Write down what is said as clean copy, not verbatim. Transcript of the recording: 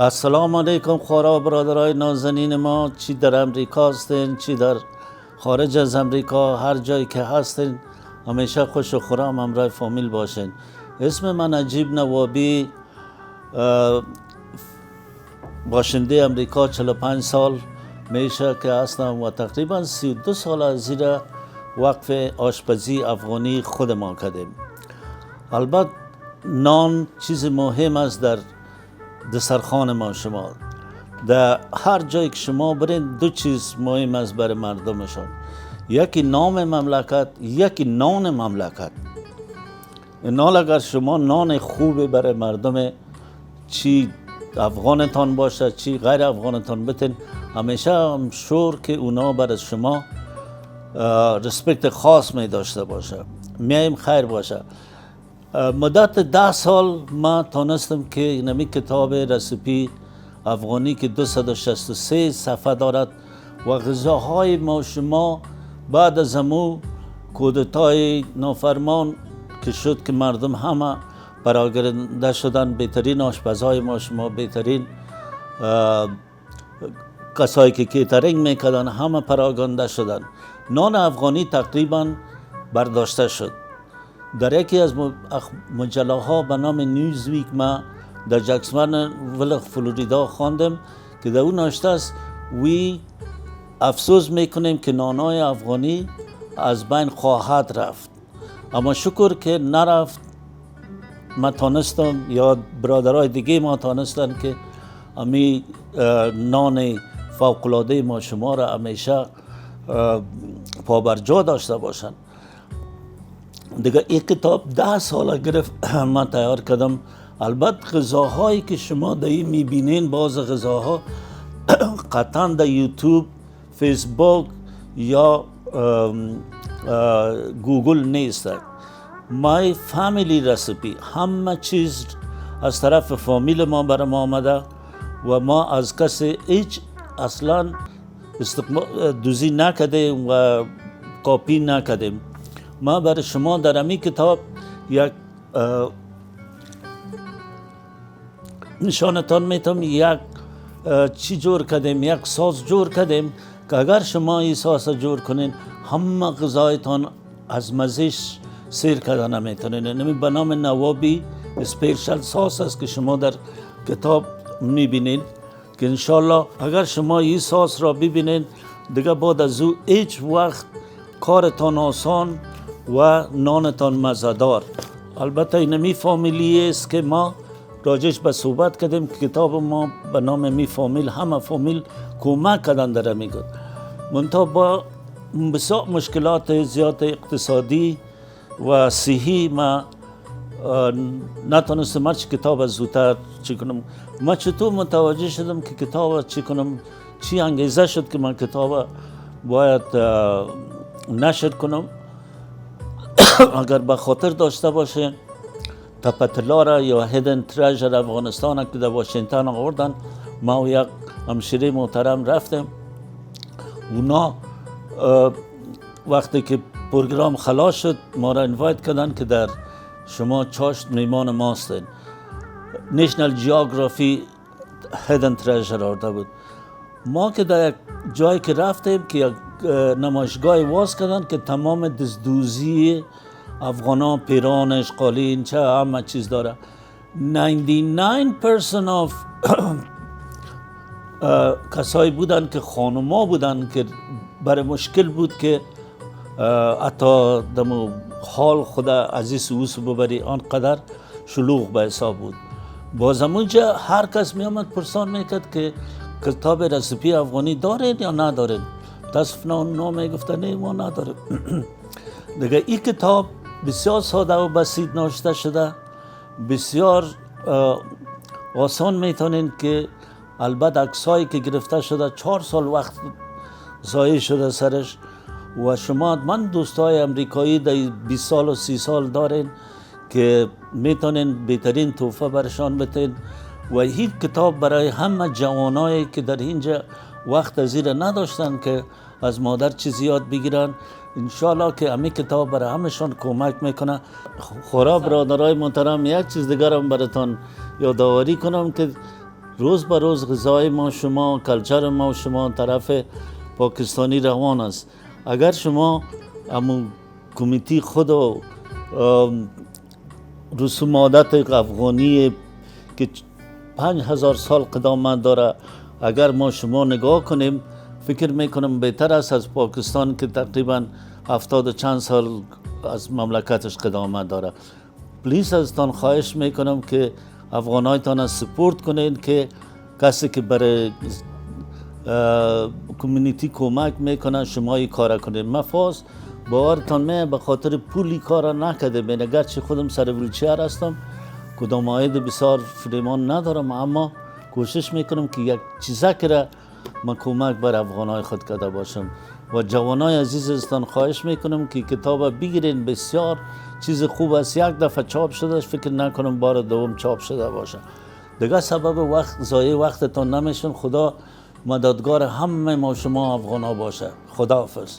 السلام علیکم خورا برادرای نازنین ما، چی در امریکا هستین چی در خارج از امریکا، هر جایی که هستین همیشه خوش و خورم همراه فامیل باشین. اسم من نجیب نوابی، باشنده امریکا 45 سال میشه که هستم و تقریبا 32 سال از زیر وقف آشپزی افغانی خود ما کردیم. البته نان چیز مهم است در دسترخوان ما. شما در هر جایی که شما برین دو چیز مهم است برای مردمشان، یکی نام مملکت، یکی نان مملکت. نان اگر شما نان خوبه برای مردم، چی افغانتان باشه چی غیر افغانتان بتین، همیشه هم شور که اونا برای شما رسپکت خاص می داشته باشه، میایم خیر باشه. مدت 10 سال ما تانستم که اینمی کتاب رسیپی افغانی که 263 صفحه دارد و غذاهای ما شما بعد از امو کودتای نافرمان که شد که مردم همه پراگنده شدن، بهترین آشپزهای ما شما، بهترین کسایی که کیترینگ میکردن همه پراگنده شدن. نان افغانی تقریبا برداشته شد. در یکی از مجله ها به نام نیوزویک ما در جکسون ویل فلوریدا خواندم که در اون نوشته است وی افسوس میکنیم که نانای افغانی از بین خواهد رفت. اما شکر که نرفت. ما تانستم یا برادرای دیگه ما تانستن که امی نان فوق‌العاده ما شما را همیشه پابرجا داشته باشند. دیگه این کتاب 10 سال گرفت ما تیار کردم. البته غذاهایی که شما در این میبینین باز غذاها قطعا در یوتیوب، فیسبوک یا گوگل نیست. مای فامیلی رسیپی، همه چیز از طرف فامیل ما برام آمده و ما از کسی هیچ اصلا دوزی نکردیم و کاپی نکردیم. ما برای شما در امی کتاب یک نشانتان میتونم یک چی جور کردیم، یک ساس جور کردیم که اگر شما این ساس جور کنین همه غذایتان از مزهش سیر کردن نمیتونین. نمی به نام نوابی اسپیشل ساس است که شما در کتاب میبینین که انشالله اگر شما این ساس را ببینین دیگه بعد از او هیچ وقت کارتان آسان و نانتان مزه‌دار. البته اینمی فامیلی است که ما راجش به صحبت کردیم که کتاب ما به نام می فامیل، همه فامیل کمک کردن در میگه. منتها با بسیار مشکلات زیاد اقتصادی و صحی ما نتونستم هرچی کتاب زودتر چی کنم. ما چطور متوجه شدم که کتاب چی کنم، چی انگیزه شد که من کتاب باید نشر کنم. اگر به خاطر داشته باشه تپتلارا یا هیدن تریجر افغانستان که در واشنگتن آوردن، ما و یک همشیره محترم رفتیم. اونا وقتی که پروگرام خلاص شد ما را اینوایت کردن که در شما چاشت میمان ما هستین. نیشنل جیوگرافی هیدن تریجر آورده بود. ما که در یک جایی که رفتیم که یک نمایشگاه واز کردن که تمام دزدوزی افغانا، پیرانش، قالین، چه همه چیز داره. 99% of کسایی بودن که خانوما بودن که برای مشکل بود که حتی دمو حال خدا عزیز اوس ببری، آنقدر شلوغ به حساب بود. باز همونجا هر کس می آمد پرسان میکرد که کتاب رسیپی افغانی دارین یا ندارین. تصفنا اونا میگفتن نه ما نداریم. دیگه این کتاب بسیار ساده و بسیط نوشته شده، بسیار آسان میتونین که البته عکسایی که گرفته شده 4 سال وقت ضایع شده سرش و شما من دوستای امریکایی در 20 سال و 30 سال دارین که میتونین بهترین تحفه برشان بتین و هیچ کتاب برای همه جوانایی که در اینجا وقت زیر نداشتن که از مادر چیزی یاد بگیرن. انشالله که همین کتاب برای همشان کمک میکنه. خورا برادرای محترم یک چیز دیگر هم براتان یادآوری کنم که روز به روز غذای ما شما، کلچر ما شما طرف پاکستانی روان است. اگر شما امو کمیتی خود و رسوم عادت افغانی که 5000 سال قدامت داره اگر ما شما نگاه کنیم، فکر میکنم بهتر است از پاکستان که تقریبا 70 چند سال از مملکتش قدامت داره. پلیز ازتان خواهش میکنم که افغانایتان سپورت کنین که کسی که برای کمیونیتی کمک میکنن شما این کار کنین. مفاز باورتان میه به خاطر پولی کار نکده بین، اگرچه خودم سر ویلچر هستم، کدام عاید بسیار فریمان ندارم، اما کوشش میکنم که یک چیزک را من کمک بر افغانای خود کرده باشم. و جوانای عزیز ازتان خواهش میکنم که کتاب بگیرین، بسیار چیز خوب است. یک دفعه چاپ شده، فکر نکنم بار دوم چاپ شده باشه. دیگه سبب وقت ضایع وقتتان نمیشن. خدا مددگار همه ما شما افغانا باشه. خداحافظ.